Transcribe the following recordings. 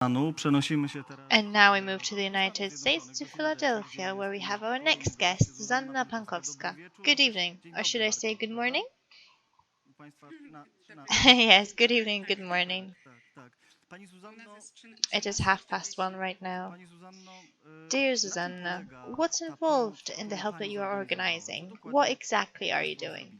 And now we move to the United States, to Philadelphia, where we have our next guest, Zuzanna Pankowska. Good evening, or should I say good morning? Yes, good evening, good morning. It is 1:30 right now. Dear Zuzanna, what's involved in the help that you are organizing? What exactly are you doing?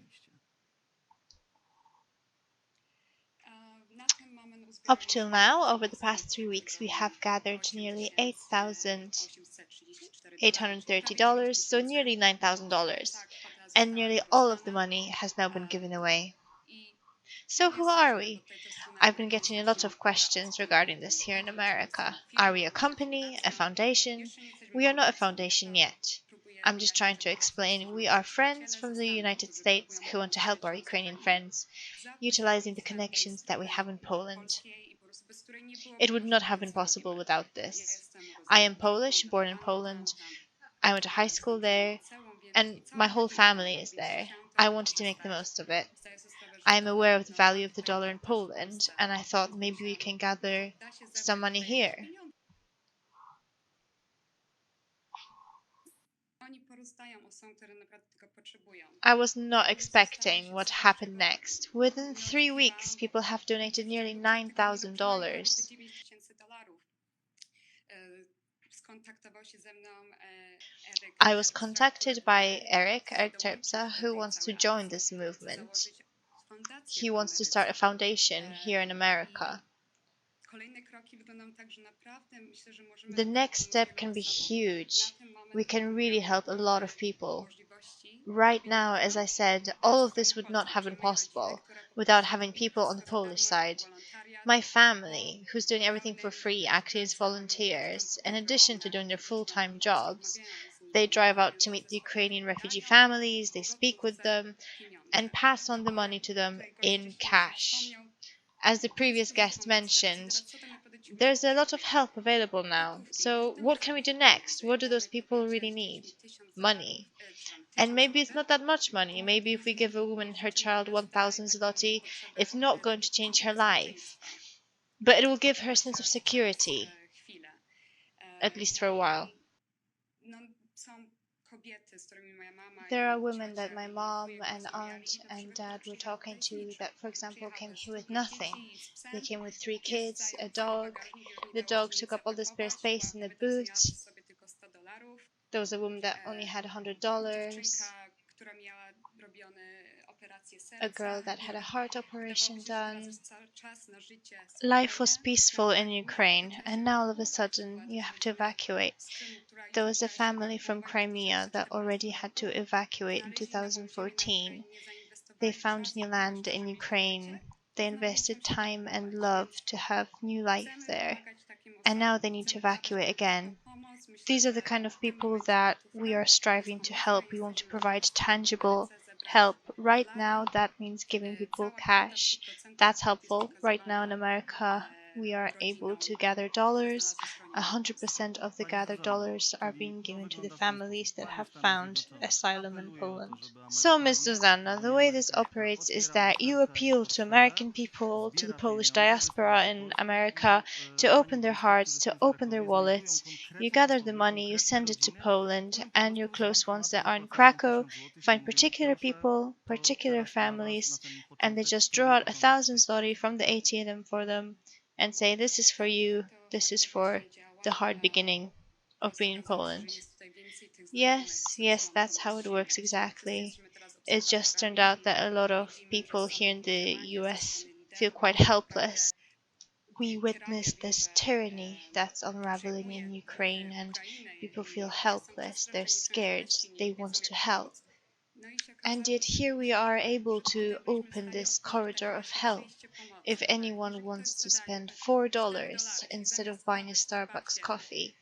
Up till now, over the past 3 weeks, we have gathered nearly $8,830, so nearly $9,000, and nearly all of the money has now been given away. So who are we? I've been getting a lot of questions regarding this here in America. Are we a company, a foundation? We are not a foundation yet. I'm just trying to explain we are friends from the United States who want to help our Ukrainian friends, utilizing the connections that we have in Poland. It would not have been possible without this. I am Polish, born in Poland. I went to high school there, and my whole family is there. I wanted to make the most of it. I am aware of the value of the dollar in Poland, and I thought maybe we can gather some money here. I was not expecting what happened next. Within 3 weeks, people have donated nearly $9,000. I was contacted by Eric Terpstra, who wants to join this movement. He wants to start a foundation here in America. The next step can be huge. We can really help a lot of people. Right now, as I said, all of this would not have been possible without having people on the Polish side. My family, who's doing everything for free, acting as volunteers, in addition to doing their full-time jobs, they drive out to meet the Ukrainian refugee families, they speak with them, and pass on the money to them in cash. As the previous guest mentioned, there's a lot of help available now. So what can we do next? What do those people really need? Money. And maybe it's not that much money. Maybe if we give a woman her child 1,000 zloty, it's not going to change her life. But it will give her a sense of security, at least for a while. There are women that my mom and aunt and dad were talking to that, for example, came here with nothing. They came with 3 kids, a dog. The dog took up all the spare space in the boot. There was a woman that only had $100. A girl that had a heart operation done. Life was peaceful in Ukraine, and now all of a sudden you have to evacuate. There was a family from Crimea that already had to evacuate in 2014. They found new land in Ukraine. They invested time and love to have new life there. And now they need to evacuate again. These are the kind of people that we are striving to help. We want to provide tangible help. Right now, that means giving people cash. That's helpful. Right now in America, we are able to gather dollars. 100% of the gathered dollars are being given to the families that have found asylum in Poland. So, Ms. Zuzanna, the way this operates is that you appeal to American people, to the Polish diaspora in America, to open their hearts, to open their wallets. You gather the money, you send it to Poland, and your close ones that are in Krakow find particular people, particular families, and they just draw out 1,000 zloty from the ATM for them and say, this is for you, this is for the hard beginning of being in Poland. Yes, that's how it works exactly. It just turned out that a lot of people here in the US feel quite helpless. We witnessed this tyranny that's unraveling in Ukraine, and people feel helpless, they're scared, they want to help. And yet here we are able to open this corridor of help. If anyone wants to spend $4 instead of buying a Starbucks coffee,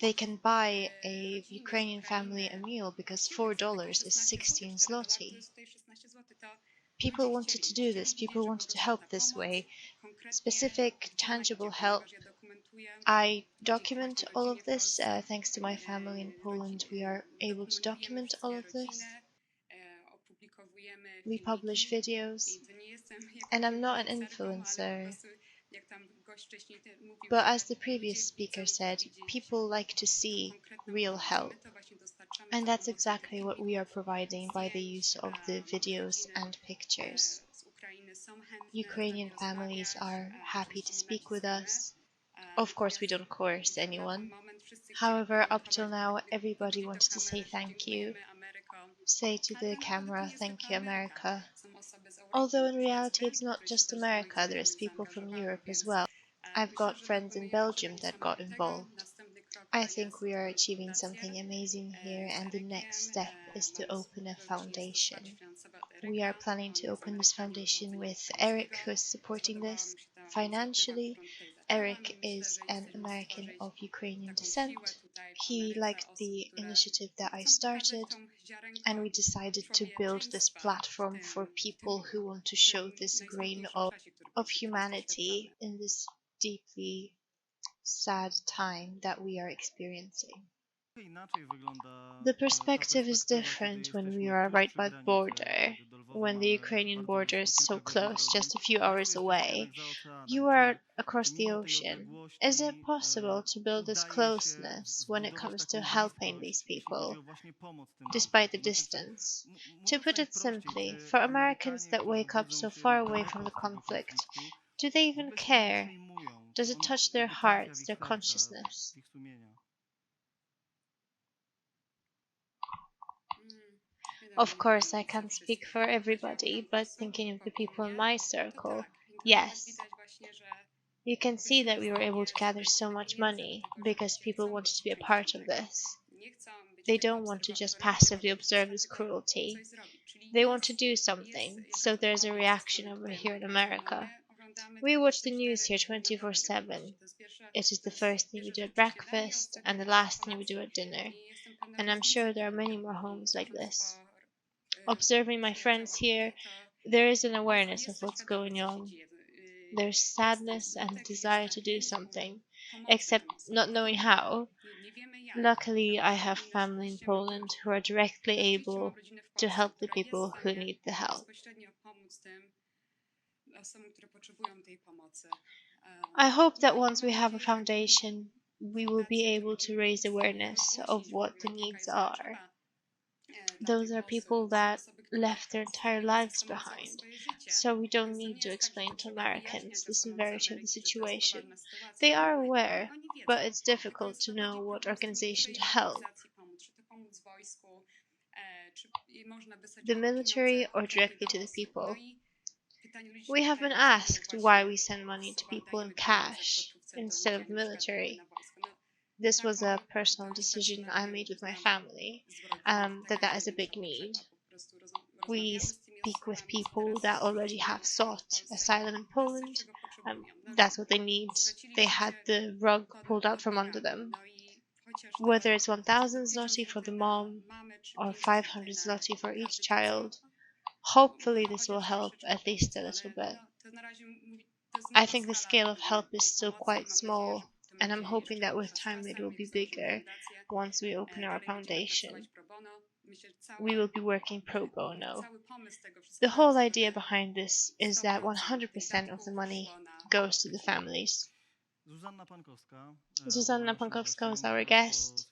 they can buy a Ukrainian family a meal because $4 is 16 zloty. People wanted to do this. People wanted to help this way. Specific, tangible help. I document all of this. Thanks to my family in Poland, we are able to document all of this. We publish videos. And I'm not an influencer. But as the previous speaker said, people like to see real help. And that's exactly what we are providing by the use of the videos and pictures. Ukrainian families are happy to speak with us. Of course, we don't coerce anyone. However, up till now, everybody wanted to say thank you. Say to the camera, thank you, America. Although in reality, it's not just America, there's people from Europe as well. I've got friends in Belgium that got involved. I think we are achieving something amazing here, and the next step is to open a foundation. We are planning to open this foundation with Eric, who is supporting this financially. Eric is an American of Ukrainian descent. He liked the initiative that I started, and we decided to build this platform for people who want to show this grain of humanity in this deeply sad time that we are experiencing. The perspective is different when we are right by the border, when the Ukrainian border is so close, just a few hours away. You are across the ocean. Is it possible to build this closeness when it comes to helping these people, despite the distance? To put it simply, for Americans that wake up so far away from the conflict, do they even care? Does it touch their hearts, their consciousness? Of course, I can't speak for everybody, but thinking of the people in my circle, yes. You can see that we were able to gather so much money because people wanted to be a part of this. They don't want to just passively observe this cruelty. They want to do something, so there's a reaction over here in America. We watch the news here 24/7. It is the first thing we do at breakfast and the last thing we do at dinner. And I'm sure there are many more homes like this. Observing my friends here, there is an awareness of what's going on. There's sadness and desire to do something, except not knowing how. Luckily, I have family in Poland who are directly able to help the people who need the help. I hope that once we have a foundation, we will be able to raise awareness of what the needs are. Those are people that left their entire lives behind, so we don't need to explain to Americans the severity of the situation. They are aware, but it's difficult to know what organization to help. The military or directly to the people. We have been asked why we send money to people in cash instead of military. This was a personal decision I made with my family, that is a big need. We speak with people that already have sought asylum in Poland. That's what they need. They had the rug pulled out from under them. Whether it's 1,000 zloty for the mom or 500 zloty for each child, hopefully this will help at least a little bit. I think the scale of help is still quite small, and I'm hoping that with time it will be bigger once we open our foundation. We will be working pro bono. The whole idea behind this is that 100% of the money goes to the families. Zuzanna Pankowska was our guest.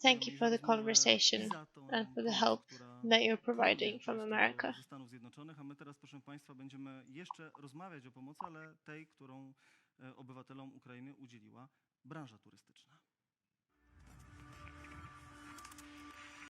Thank you for the conversation and for the help that you're providing from America. ze Stanów Zjednoczonych, a my teraz, proszę Państwa, będziemy jeszcze rozmawiać o pomocy, ale tej, którą obywatelom Ukrainy udzieliła branża turystyczna.